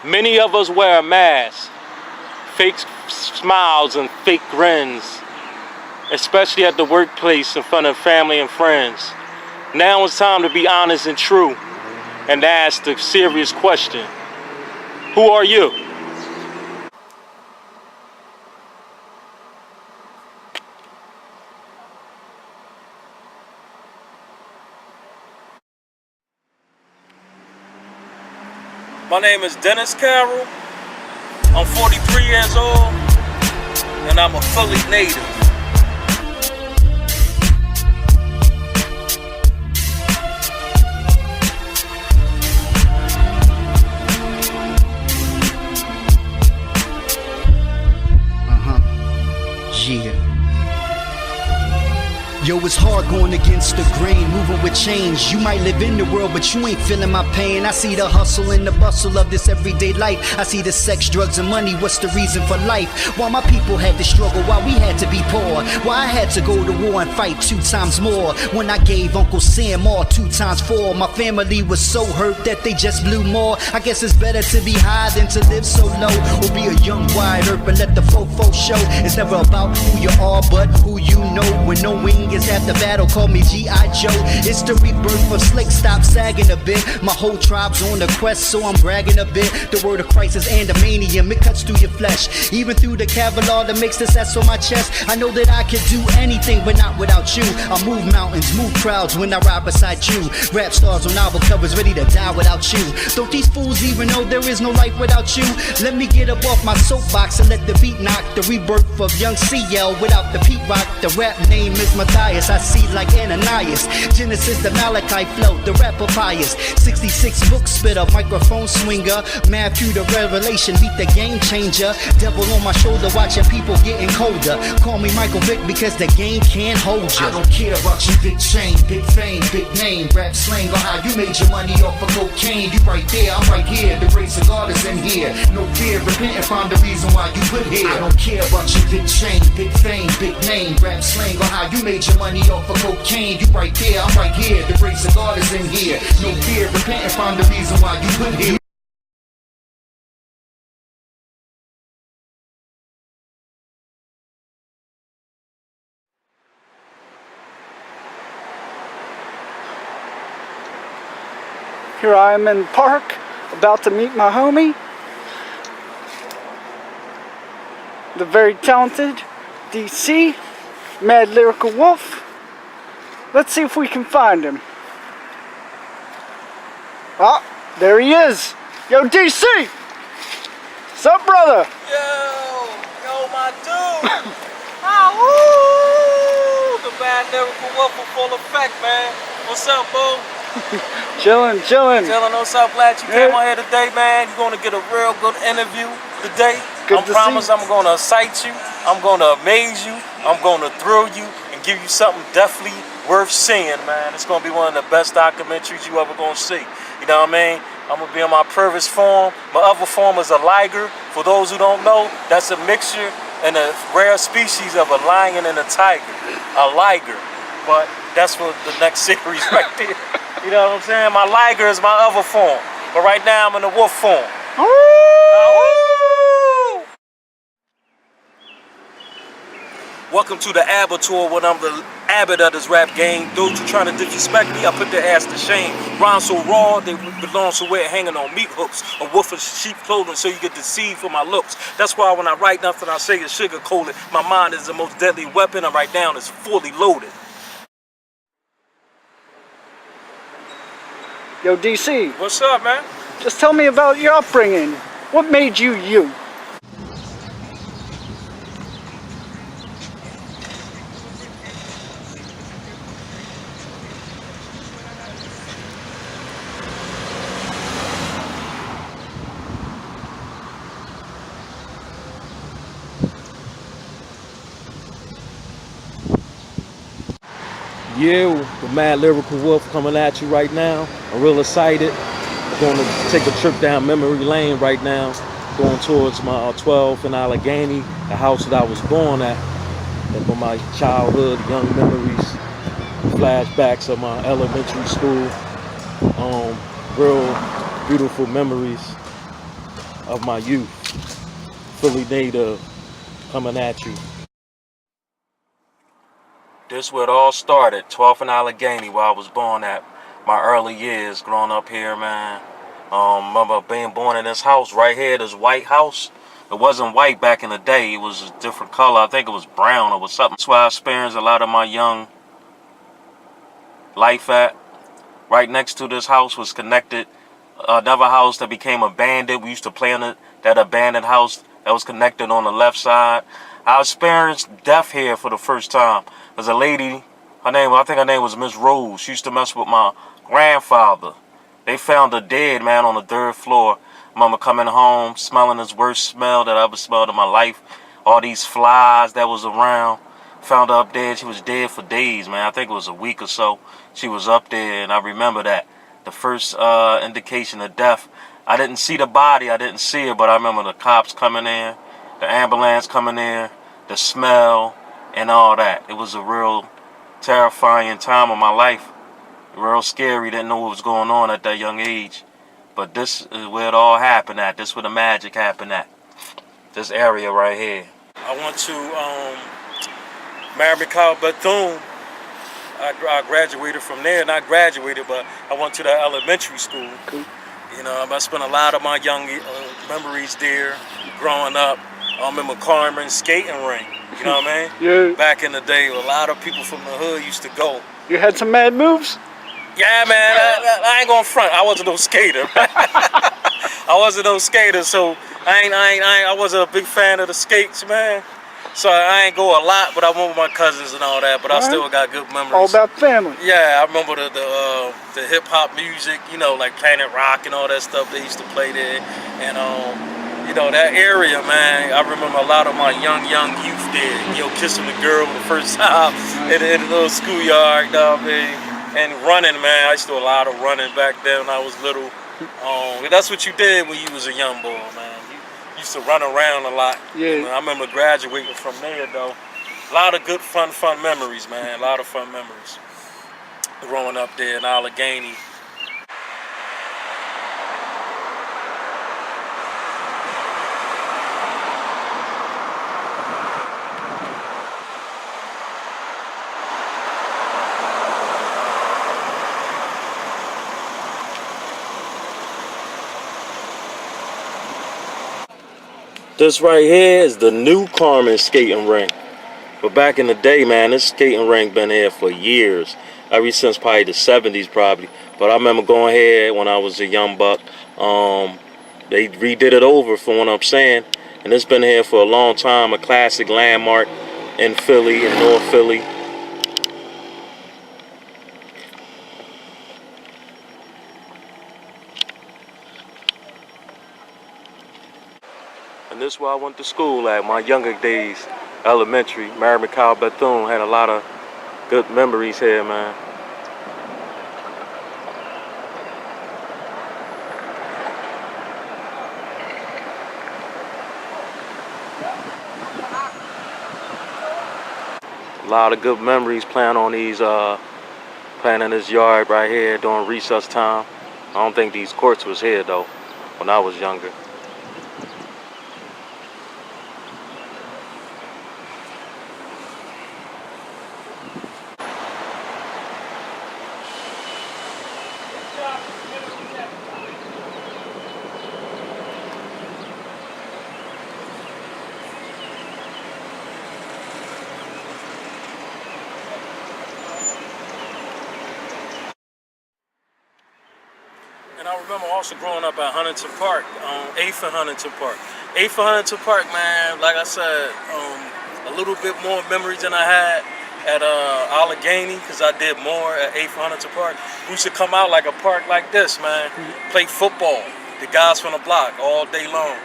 Many of us wear a mask, fake smiles and fake grins, especially at the workplace in front of family and friends. Now it's time to be honest and true and ask the serious question. Who are you? My name is Dennis Carroll. I'm 43 years old, and I'm a Philly native. Yeah. Yo, it's hard going against the grain, moving with change. You might live in the world, but you ain't feeling my pain. I see the hustle and the bustle of this everyday life. I see the sex, drugs, and money. What's the reason for life? Why my people had to struggle, why we had to be poor, why I had to go to war and fight 2 times more. When I gave Uncle Sam all 2 times 4, my family was so hurt that they just blew more. I guess it's better to be high than to live so low, or be a young wide earth and let the fofo show. It's never about who you are, but who you know. When knowing is half the battle, call me G.I. Joe. It's the rebirth of slick, stop sagging a bit. My whole tribe's on the quest, so I'm bragging a bit. The word of Christ is andamanium, it cuts through your flesh, even through the Kevlar that makes this S on my chest. I know that I can do anything, but not without you. I move mountains, move crowds when I ride beside you. Rap stars on novel covers, ready to die without you. Don't these fools even know there is no life without you? Let me get up off my soapbox and let the beat knock. The rebirth of young CL without the Pete Rock. The rap name is Matthias, I see like Ananias. Genesis, the Malachi flow, the rap papayas. 66 book spitter, microphone swinger. Matthew the Revelation, beat the game changer. Devil on my shoulder, watching people getting colder. Call me Michael Vick because the game can't hold you. I don't care about your big chain, big fame, big name, rap slang, or how you made your money off of cocaine. You right there, I'm right here. The grace of God is in here. No fear, repent and find the reason why you put here. I don't care about your big chain, big fame, big name, rap slang, or how you made your money off of cocaine. You right there, I'm right here. The grace of God is in here. No fear, repent and find the reason why you put here. Here I am in the park, about to meet my homie, the very talented DC, Mad Lyrical Wolf. Let's see if we can find him. Ah, there he is. Yo, DC! What's up, brother? Yo, my dude. Woo! The Mad Lyrical Wolf in full effect, man. What's up, boo? Chillin'. Dylan, what's up? Glad you came on here today, man. You're gonna get a real good interview today. I promise I'm gonna excite you. I'm gonna amaze you. I'm gonna thrill you and give you something definitely worth seeing, man. It's gonna be one of the best documentaries you ever gonna see. You know what I mean? I'm gonna be in my purest form. My other form is a liger. For those who don't know, that's a mixture and a rare species of a lion and a tiger. A liger. But that's for the next series right there. You know what I'm saying? My liger is my other form. But right now I'm in the wolf form. Welcome to the abattoir when I'm the abbot of this rap game. Those who trying to disrespect me, I put their ass to shame. Rhymes so raw, they belong somewhere hanging on meat hooks or wolf of sheep clothing so you get deceived for my looks. That's why when I write nothing I say is sugar coated. My mind is the most deadly weapon I write down is fully loaded. Yo, DC. What's up, man? Just tell me about your upbringing. What made you you? Yeah, the Mad Lyrical Wolf coming at you right now. I'm real excited. I'm going to take a trip down memory lane right now, going towards my 12th in Allegheny, the house that I was born at. And for my childhood, young memories, flashbacks of my elementary school, real beautiful memories. of my youth. Philly native coming at you. This where it all started, 12th and Allegheny, where I was born at. My early years growing up here, man. Remember being born in this house right here, this white house. It wasn't white back in the day. It was a different color. I think it was brown or something. That's where I experienced a lot of my young life at. Right next to this house was connected another house that became abandoned. We used to play in that abandoned house that was connected on the left side. I experienced death here for the first time. There's a lady, I think her name was Miss Rose. She used to mess with my grandfather. They found her dead, man, on the 3rd floor. Mama coming home, smelling this worst smell that I ever smelled in my life. All these flies that was around. Found her up there. She was dead for days, man. I think it was a week or so. She was up there, and I remember that. The first indication of death. I didn't see the body. I didn't see it, but I remember the cops coming in, the ambulance coming in, the smell, and all that. It was a real terrifying time of my life. Real scary. Didn't know what was going on at that young age. But this is where it all happened at. This is where the magic happened at. This area right here. I went to Mary Bethune. I graduated from there. Not graduated, but I went to the elementary school. Cool. You know, I spent a lot of my young memories there growing up. I remember Carmen's skating rink. You know what I mean? Yeah. Back in the day, a lot of people from the hood used to go. You had some mad moves? Yeah, man, I ain't gonna front. I wasn't no skater. I wasn't no skater, so I wasn't a big fan of the skates, man. So I ain't go a lot, but I went with my cousins and all that. But I still got good memories. All about family. Yeah, I remember the hip hop music, you know, like Planet Rock and all that stuff they used to play there, and you know, that area, man. I remember a lot of my young youth there, you know, kissing the girl for the first time in the little schoolyard, you know what I mean? And running, man. I used to do a lot of running back then when I was little. That's what you did when you was a young boy, man. You used to run around a lot. Yeah. I remember graduating from there, though. A lot of good, fun memories, man. A lot of fun memories. Growing up there in Allegheny. This right here is the new Carmen skating rink. But back in the day, man, this skating rink been here for years. Ever since probably the 70s probably. But I remember going here when I was a young buck. They redid it over, from what I'm saying. And it's been here for a long time. A classic landmark in Philly, in North Philly. And this is where I went to school at my younger days. Elementary, Mary Bethune. Had a lot of good memories here, man. A lot of good memories playing on these, playing in this yard right here during recess time. I don't think these courts was here though, when I was younger. And I remember also growing up at Huntington Park, 8th and Huntington Park. 8th and Huntington Park, man, like I said, a little bit more memories than I had at Allegheny, because I did more at 8th and Huntington Park. We used to come out like a park like this, man, play football, the guys from the block all day long.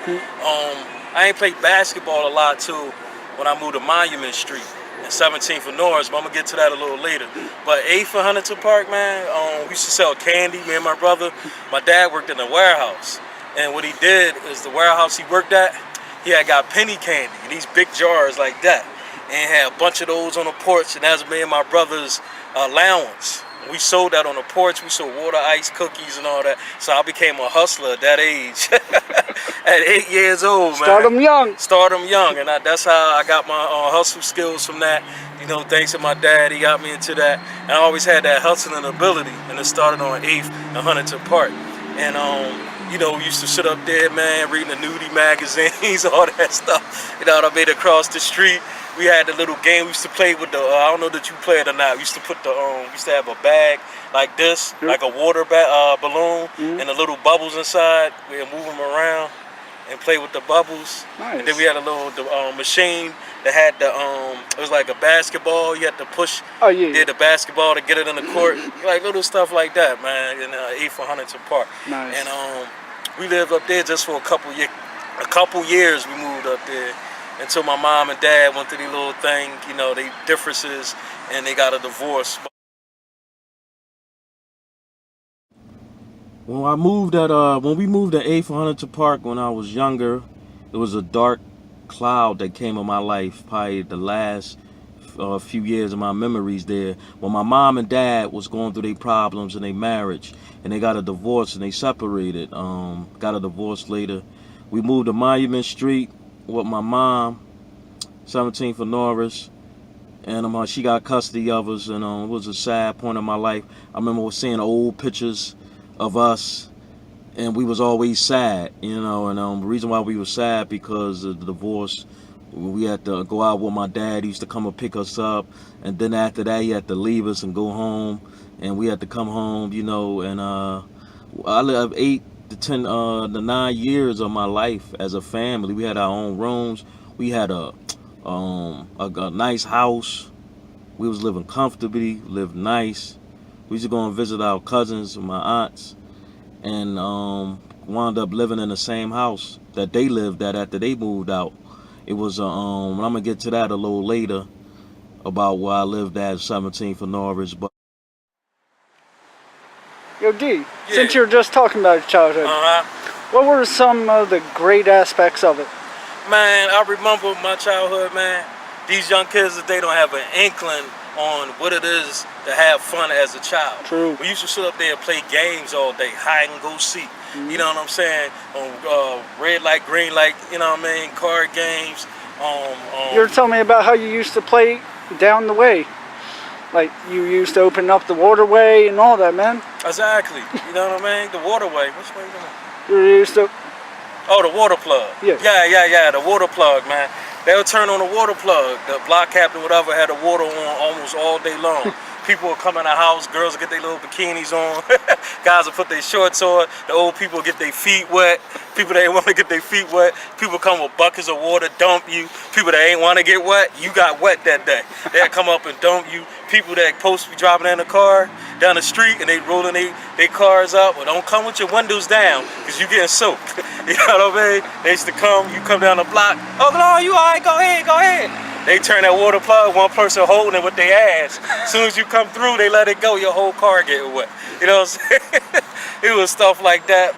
I ain't played basketball a lot too when I moved to Monument Street and 17th and Norris, but I'm gonna get to that a little later. But 8th and Huntington Park, man, we used to sell candy, me and my brother. My dad worked in a warehouse, and what he did is the warehouse he worked at, he had got penny candy, these big jars like that, and had a bunch of those on the porch, and that was me and my brother's allowance. We sold that on the porch. We sold water, ice, cookies, and all that. So I became a hustler at that age. at 8 years old, man. Start them young. Start them young, and that's how I got my hustle skills from that. You know, thanks to my dad, he got me into that. And I always had that hustling ability, and it started on 8th and Huntington Park. And you know, we used to sit up there, man, reading the nudie magazines, all that stuff. You know what I mean? Across the street, we had the little game we used to play with the. I don't know that you play it or not. We used to put the. We used to have a bag like this, like a water balloon, and the little bubbles inside. We'd move them around and play with the bubbles. Nice. And then we had a little machine that had the. It was like a basketball. You had to push. Oh yeah. The basketball to get it in the court, like little stuff like that, man. In 8th and Huntington Park. Nice. And we lived up there just for a couple years. We moved up there until my mom and dad went through their little thing, you know, they differences, and they got a divorce. When we moved at 8th and Huntington Park when I was younger, it was a dark cloud that came in my life. Probably the last few years of my memories there, when my mom and dad was going through their problems in their marriage, and they got a divorce and they separated. Got a divorce later. We moved to Monument Street with my mom, 17th and Norris, and she got custody of us, and it was a sad point in my life. I remember seeing old pictures of us, and we was always sad, you know, and the reason why we were sad because of the divorce. We had to go out with my dad. He used to come and pick us up, and then after that he had to leave us and go home, and we had to come home, you know. And I lived 8 to 9 years of my life as a family. We had our own rooms. We had a nice house. We was living comfortably, lived nice. We used to go and visit our cousins and my aunts, and wound up living in the same house that they lived at after they moved out. It was I'm gonna get to that a little later about where I lived at 17th and Norris. But Yo, D, since you were just talking about your childhood, what were some of the great aspects of it? Man, I remember my childhood, man. These young kids, they don't have an inkling on what it is to have fun as a child. True. We used to sit up there and play games all day, hide and go seek. You know what I'm saying? On red light, green light, you know what I mean? Card games. You were telling me about how you used to play down the way. Like, you used to open up the waterway and all that, man. Exactly. You know what I mean? The waterway. Which way you You going? used to... Oh, the water plug. Yeah. Yeah, the water plug, man. They'll turn on the water plug. The block captain, whatever, had the water on almost all day long. People will come in the house, girls will get their little bikinis on, guys will put their shorts on, the old people get their feet wet, people that ain't want to get their feet wet, people come with buckets of water, dump you, people that ain't want to get wet, you got wet that day. They'll come up and dump you, people that supposed to be driving in the car down the street and they rolling their cars up, well, don't come with your windows down because you getting soaked. You know what I mean? They used to come, you come down the block, oh no, you all right, go ahead. They turn that water plug, one person holding it with their ass. As soon as you come through, they let it go, your whole car get wet. You know what I'm saying? It was stuff like that.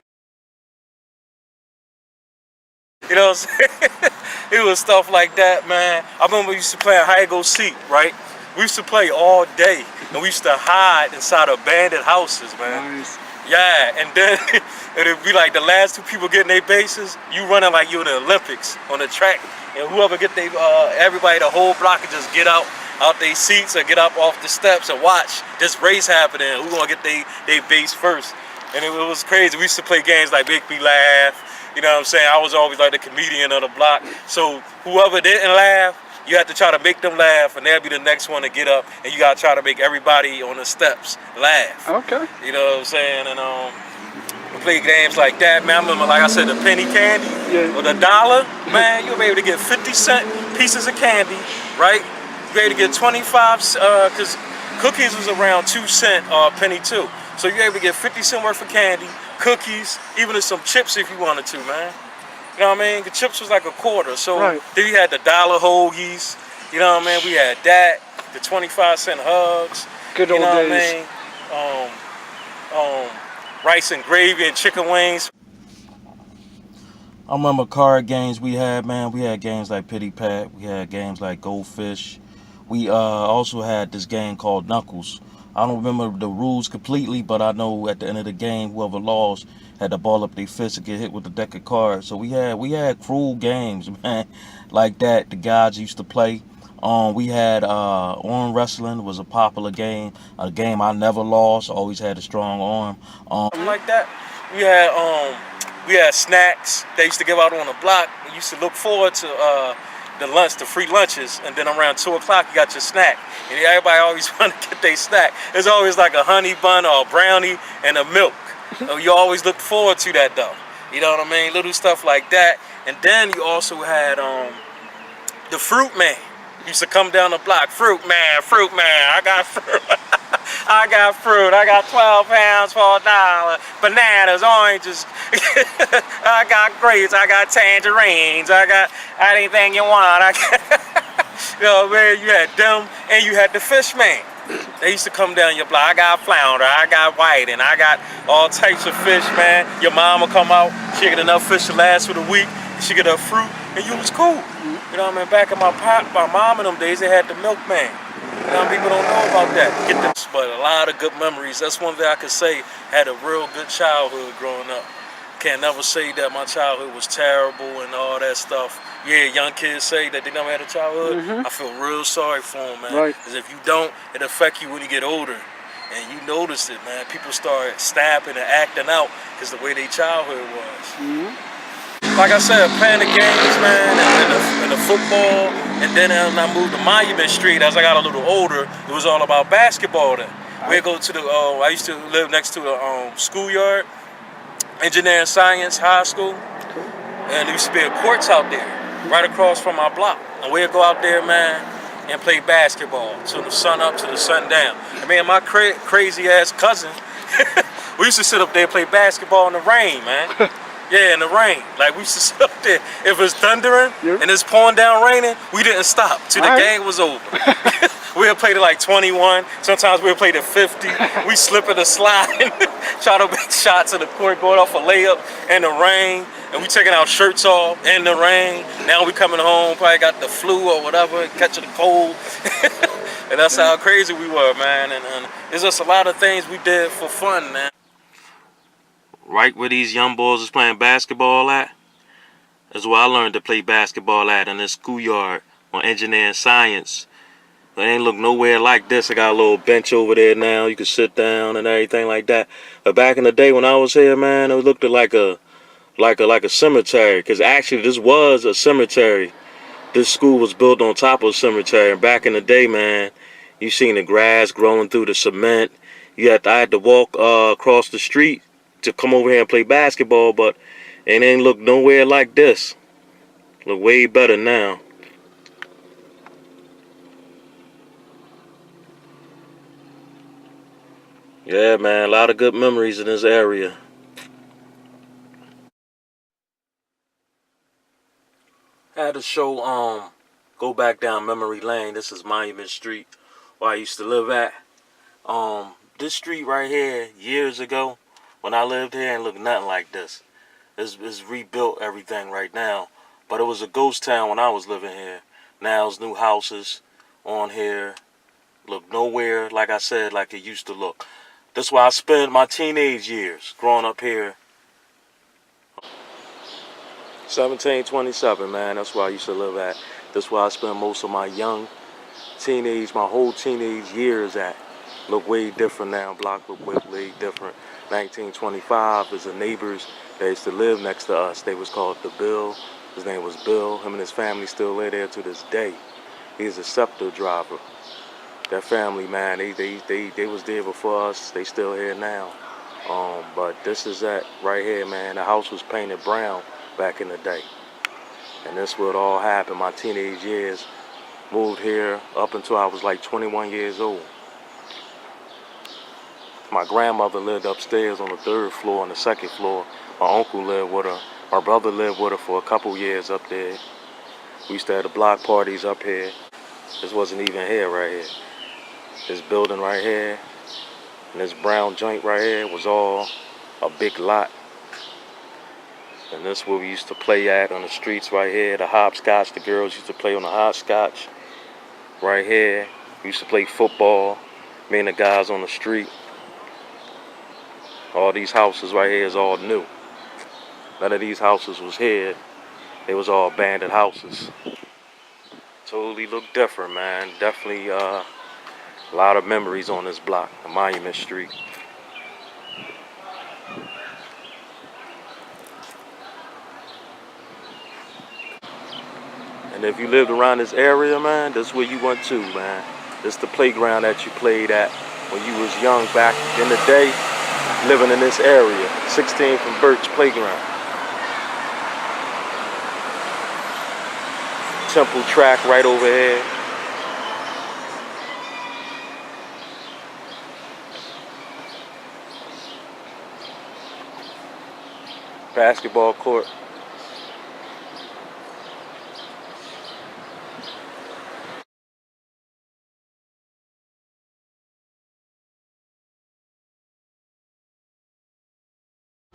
You know what I'm saying? It was stuff like that, man. I remember we used to play hide and go seek, right? We used to play all day, and we used to hide inside abandoned houses, man. Nice. Yeah, and then it'd be like the last two people getting their bases, you running like you in the Olympics on the track, and whoever get everybody, the whole block could just get out their seats or get up off the steps and watch this race happening. Who gonna get their base first? And it was crazy. We used to play games like Make Me Laugh. You know what I'm saying? I was always like the comedian of the block. So whoever didn't laugh, you have to try to make them laugh, and they'll be the next one to get up, and you gotta try to make everybody on the steps laugh. Okay. You know what I'm saying? And we play games like that, man. I remember, like I said, the penny candy or the dollar, man. You'll be able to get 50-cent pieces of candy, right? You'll be able to get 25, because cookies was around 2 cent penny too. So you're able to get 50 cent worth of candy, cookies, even some chips if you wanted to, man. You know what I mean? The chips was like a quarter. So then you had the dollar hoagies. You know what I mean? We had that, the 25-cent hugs. Good old days. You know what I mean? Rice and gravy and chicken wings. I remember card games we had, man. We had games like Pity Pat. We had games like Goldfish. We also had this game called Knuckles. I don't remember the rules completely, but I know at the end of the game, whoever lost had to ball up their fist and get hit with the deck of cards. So we had cruel games, man, like that. The guys used to play. We had arm wrestling was a popular game, a game I never lost. Always had a strong arm. Something like that. We had snacks. They used to give out on the block. We used to look forward to the free lunches, and then around 2 o'clock you got your snack. And everybody always wanted to get their snack. There's always like a honey bun or a brownie and a milk. So you always looked forward to that though. You know what I mean? Little stuff like that. And then you also had the fruit man. Used to come down the block. Fruit man, I got fruit. I got fruit. I got 12 pounds for $1. Bananas, oranges. I got grapes. I got tangerines. I got anything you want. You know, man, you had them, and you had the fish man. They used to come down your block. I got flounder. I got white, and I got all types of fish, man. Your mom will come out. She get enough fish to last for the week. She get her fruit, and you was cool. You know what I mean? Back in my mom in them days, they had the milkman. You know, people don't know about that. But a lot of good memories. That's one thing I could say. Had a real good childhood growing up. Can't never say that my childhood was terrible and all that stuff. Yeah, young kids say that they never had a childhood. I feel real sorry for them, man. Right. Because if you don't, it affect you when you get older. And you notice it, man. People start snapping and acting out because the way their childhood was. Like I said, playing the games, man, and the football, and then when I moved to Monument Street, as I got a little older, it was all about basketball then. We'd go to I used to live next to the schoolyard, engineering science high school, and there used to be a courts out there, right across from my block. And we'd go out there, man, and play basketball till the sun up, till the sun down. And me and my crazy ass cousin, we used to sit up there and play basketball in the rain, man. Yeah, in the rain. Like, we used to sit up there. If it's thundering and it's pouring down raining, we didn't stop till the game was over. We'll play to like 21. Sometimes we'll play to 50. We slip and slide, try to make shots in the court, going off a layup in the rain. And we taking our shirts off in the rain. Now we coming home, probably got the flu or whatever, catching the cold. And that's how crazy we were, man. And there's just a lot of things we did for fun, man. Right where these young boys is playing basketball at is where I learned to play basketball at, in this schoolyard on engineering science. It ain't look nowhere like this. I got a little bench over there now. You can sit down and everything like that. But back in the day when I was here, man, it looked like a cemetery. Because actually this was a cemetery. This school was built on top of a cemetery. And back in the day, man, you seen the grass growing through the cement. I had to walk across the street to come over here and play basketball, but it ain't look nowhere like this. Look way better now. Yeah, man, a lot of good memories in this area. I had to show go back down memory lane. This is Monument Street, where I used to live at. This street right here, years ago, when I lived here, ain't look nothing like this. It's rebuilt everything right now. But it was a ghost town when I was living here. Now it's new houses on here. Look nowhere, like I said, like it used to look. That's why I spent my teenage years growing up here. 1727, man, that's where I used to live at. That's where I spent most of my my whole teenage years at. Look way different now. Block look way different. 1925 is the neighbors that used to live next to us. They was called the Bill. His name was Bill. Him and his family still live there to this day. He's a scepter driver. That family, man, they was there before us. They still here now. But this is that right here, man. The house was painted brown back in the day. And this would all happen. My teenage years, moved here up until I was like 21 years old. My grandmother lived upstairs on the 3rd floor. On the 2nd floor, my uncle lived with her. My brother lived with her for a couple years up there. We used to have the block parties up here. This wasn't even here right here. This building right here and this brown joint right here was all a big lot. And this is where we used to play at on the streets right here. The hopscotch, the girls used to play on the hopscotch right here. We used to play football. Me and the guys on the street. All these houses right here is all new. None of these houses was here. They was all abandoned houses. Totally look different, man. Definitely a lot of memories on this block, the Monument Street. And if you lived around this area, man, that's where you went to, man. This the playground that you played at when you was young back in the day, living in this area. 16th and Birch Playground. Temple track right over here. Basketball court.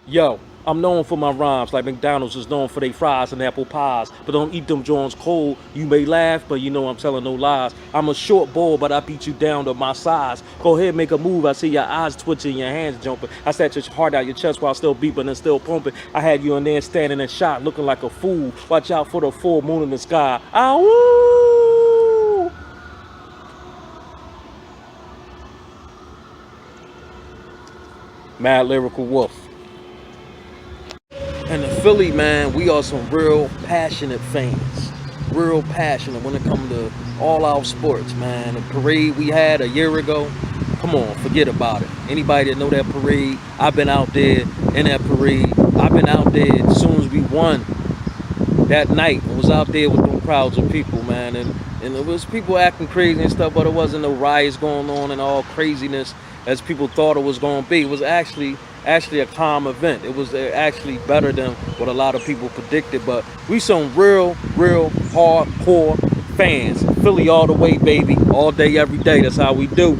Yo, I'm known for my rhymes like McDonald's is known for their fries and apple pies. But don't eat them joints cold. You may laugh, but you know I'm telling no lies. I'm a short ball, but I beat you down to my size. Go ahead, make a move. I see your eyes twitching, your hands jumping. I set your heart out your chest while still beeping and still pumping. I had you in there standing and shot, looking like a fool. Watch out for the full moon in the sky. Ow! Mad Lyrical Wolf. And in Philly, man, we are some real passionate fans. Real passionate when it comes to all our sports, man. The parade we had a year ago, come on, forget about it. Anybody that know that parade, I've been out there in that parade. I've been out there as soon as we won that night. I was out there with them crowds of people, man. And it was people acting crazy and stuff, but it wasn't no riots going on and all craziness as people thought it was going to be. It was actually a calm event. It was actually better than what a lot of people predicted. But we some real hardcore fans. Philly all the way, baby. All day, every day. That's how we do.